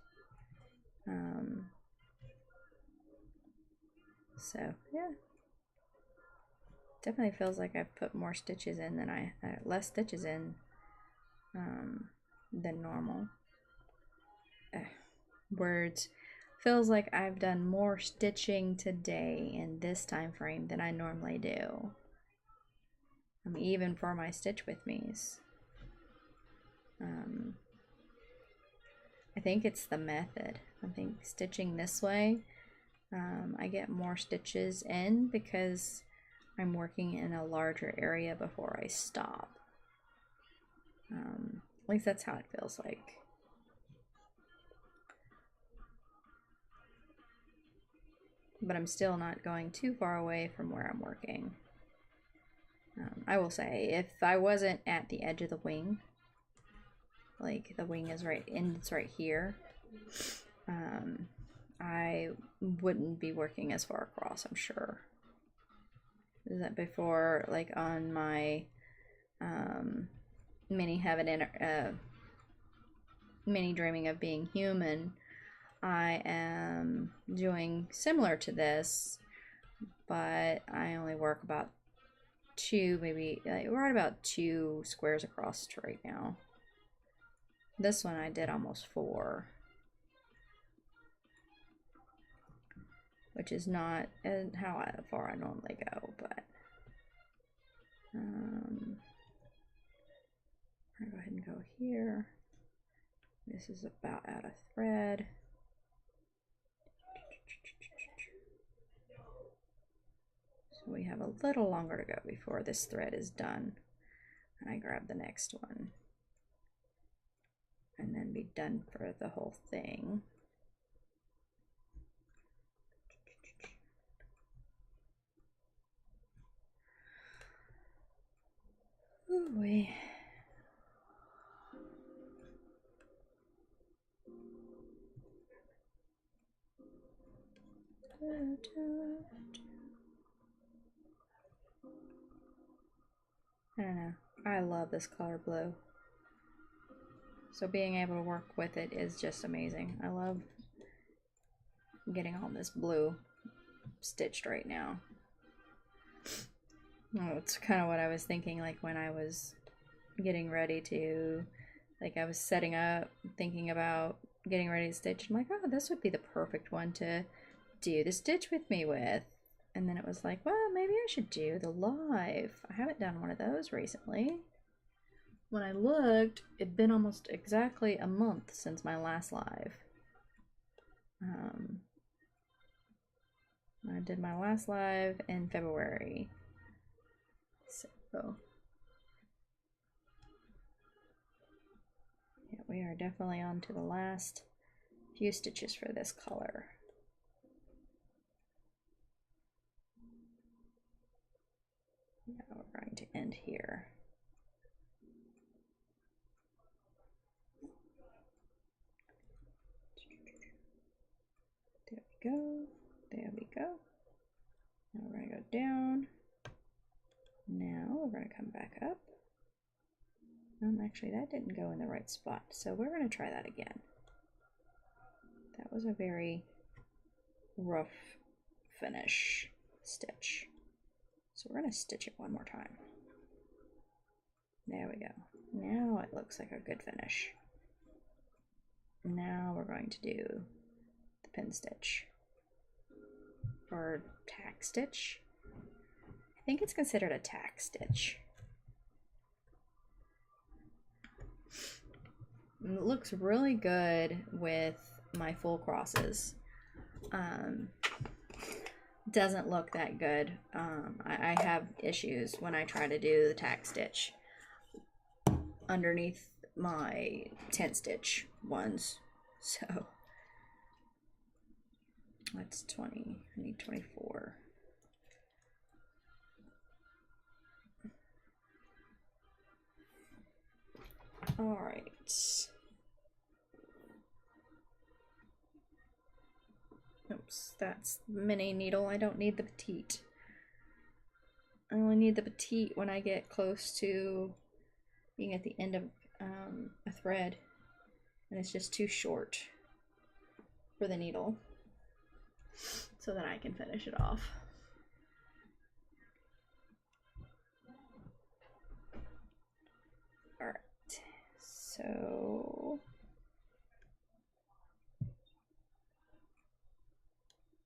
So, yeah. Definitely feels like I've put more stitches in than less stitches in than normal. Words. Feels like I've done more stitching today in this time frame than I normally do. Even for my stitch with me's. I think it's the method. I think stitching this way, I get more stitches in because I'm working in a larger area before I stop. At least that's how it feels like. But I'm still not going too far away from where I'm working. I will say, if I wasn't at the edge of the wing, like the wing is it's right here, I wouldn't be working as far across, I'm sure. Is that before, like on my mini dreaming of being human, I am doing similar to this, but I only work about we're at about 2 squares across right now. This one I did almost 4, which is not how far I normally go, but I'm gonna go ahead and go here. This is about out of thread. So we have a little longer to go before this thread is done. And I grab the next one. And then be done for the whole thing. Ooh-wee. I don't know. I love this color blue. So being able to work with it is just amazing. I love getting all this blue stitched right now. Oh, it's kind of what I was thinking, like when I was getting ready to, like I was setting up, thinking about getting ready to stitch. I'm like, oh, this would be the perfect one to do the stitch with me with. And then it was like, well, maybe I should do the live. I haven't done one of those recently. When I looked, it'd been almost exactly a month since my last live. I did my last live in February. So yeah, we are definitely on to the last few stitches for this color. Now we're going to end here. There we go. There we go. Now we're going to go down. Now we're going to come back up. Actually, that didn't go in the right spot, so we're going to try that again. That was a very rough finish stitch. So we're going to stitch it one more time. There we go. Now it looks like a good finish. Now we're going to do the pin stitch. Or tack stitch. I think it's considered a tack stitch. And it looks really good with my full crosses. Doesn't look that good. I have issues when I try to do the tack stitch underneath my 10 stitch ones. So that's 20. I need 24. All right. Oops, that's mini needle. I don't need the petite. I only need the petite when I get close to being at the end of a thread, and it's just too short for the needle, so that I can finish it off. All right, so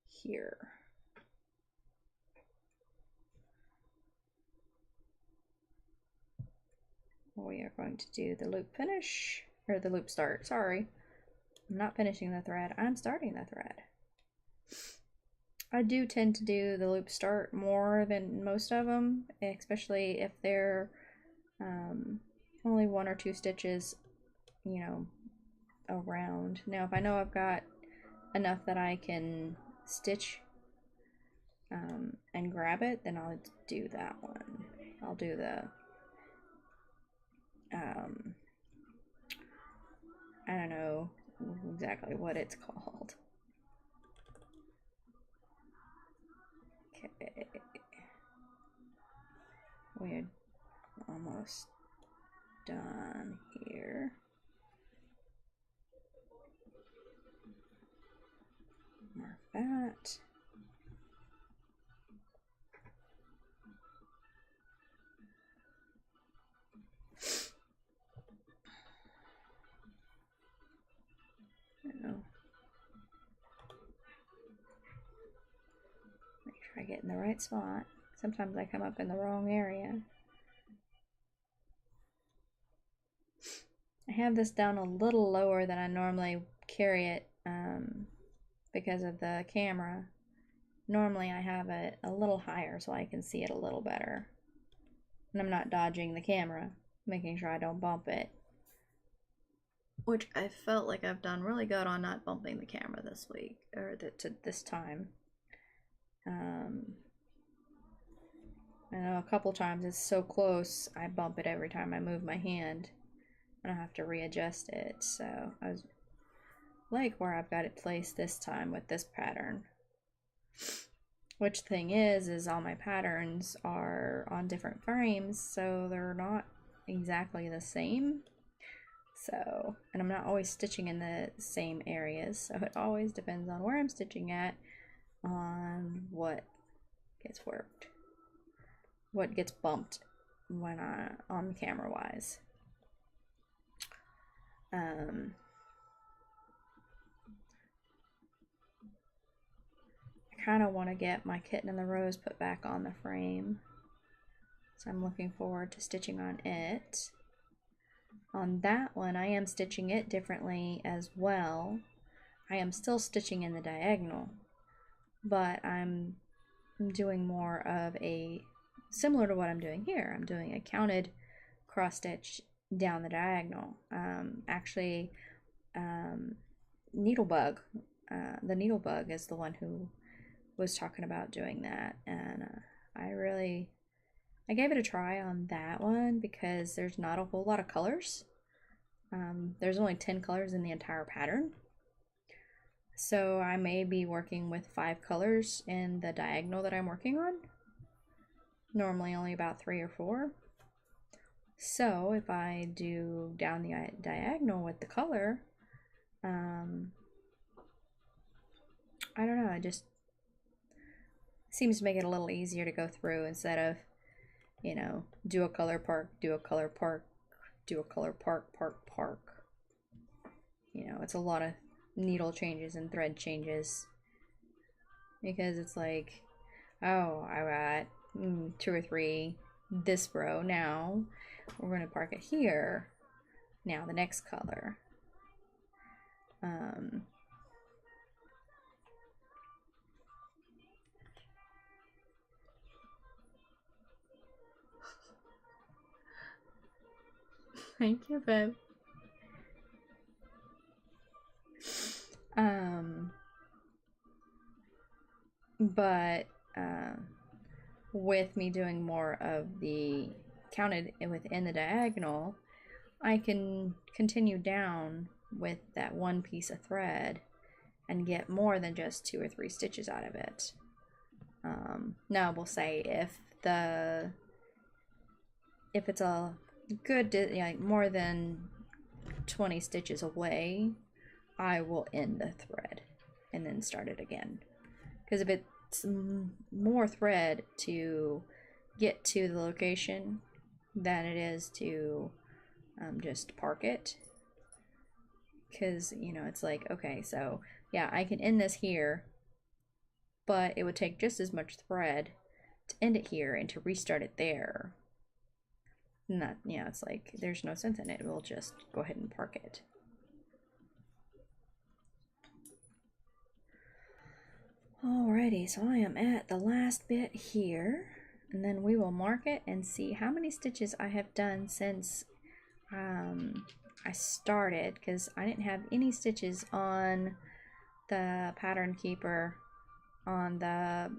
here. We are going to do the loop finish, or the loop start, sorry. I'm not finishing the thread, I'm starting the thread. I do tend to do the loop start more than most of them, especially if they're only 1 or 2 stitches, you know, around. Now, if I know I've got enough that I can stitch and grab it, then I'll do that one. I'll do the I don't know exactly what it's called. Okay, we're almost done here. Mark that. Make sure I get in the right spot. Sometimes I come up in the wrong area. I have this down a little lower than I normally carry it because of the camera. Normally I have it a little higher so I can see it a little better. And I'm not dodging the camera, making sure I don't bump it. Which I felt like I've done really good on not bumping the camera this week, or this time. I know a couple times it's so close, I bump it every time I move my hand, and I have to readjust it. So I was like where I've got it placed this time with this pattern. Which thing is all my patterns are on different frames, so they're not exactly the same. So, and I'm not always stitching in the same areas, so it always depends on where I'm stitching at, on what gets worked, what gets bumped when on camera wise. I kind of want to get my Kitten and the Rose put back on the frame, so I'm looking forward to stitching on it. On that one, I am stitching it differently as well. I am still stitching in the diagonal, but I'm doing more of a, similar to what I'm doing here. I'm doing a counted cross stitch down the diagonal. Needlebug, the Needlebug is the one who was talking about doing that, and I gave it a try on that one because there's not a whole lot of colors. There's only 10 colors in the entire pattern. So I may be working with 5 colors in the diagonal that I'm working on. Normally only about 3 or 4. So if I do down the diagonal with the color, I don't know, it just seems to make it a little easier to go through instead of, you know, do a color park, do a color park, do a color park, park. You know, it's a lot of needle changes and thread changes, because it's like, oh, I got 2 or 3 this row, now we're going to park it here, now the next color. Thank you, babe. But with me doing more of the counted within the diagonal, I can continue down with that one piece of thread and get more than just 2 or 3 stitches out of it. Now we'll say if it's a good, like more than 20 stitches away, I will end the thread and then start it again. Because if it's more thread to get to the location than it is to just park it. Because, you know, it's like, okay, so yeah, I can end this here, but it would take just as much thread to end it here and to restart it there. And that, yeah, it's like, there's no sense in it. We'll just go ahead and park it. Alrighty, so I am at the last bit here, and then we will mark it and see how many stitches I have done since I started, because I didn't have any stitches on the Pattern Keeper on the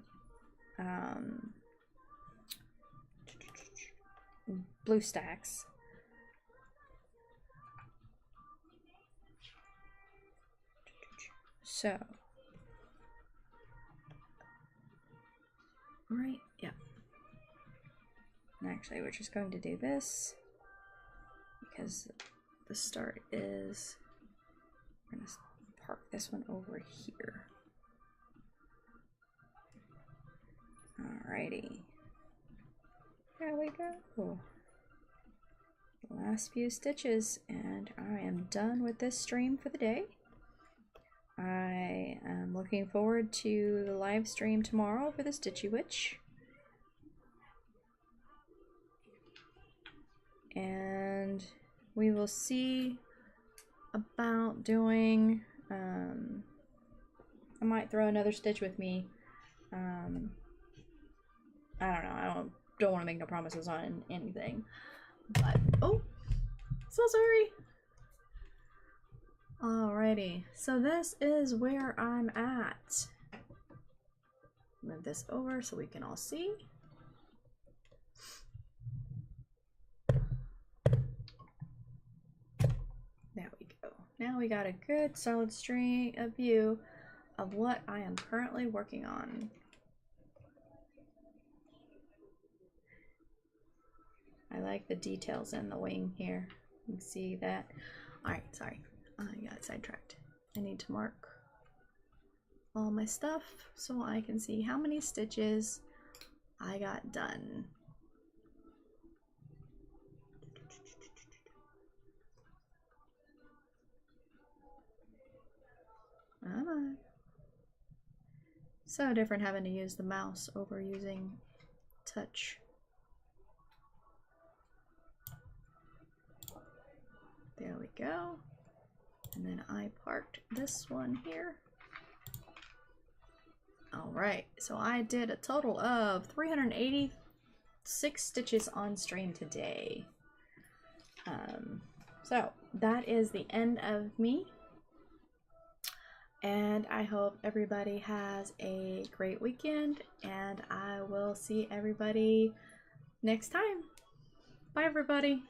BlueStacks. So, right, yeah. And actually, we're just going to do this because the start is, we're going to park this one over here. Alrighty. There we go. Last few stitches, and I am done with this stream for the day. I am looking forward to the live stream tomorrow for the Stitchy Witch. And we will see about doing, I might throw another stitch with me. I don't know, I don't want to make no promises on anything. But, oh, so sorry. Alrighty, so this is where I'm at. Move this over so we can all see. There we go. Now we got a good solid string of view of what I am currently working on. I like the details in the wing here. You can see that Alright, sorry. I got sidetracked. I need to mark all my stuff so I can see how many stitches I got done. So different having to use the mouse over using touch. There we go. And then I parked this one here. Alright, so I did a total of 386 stitches on stream today. So that is the end of me. And I hope everybody has a great weekend, and I will see everybody next time. Bye, everybody.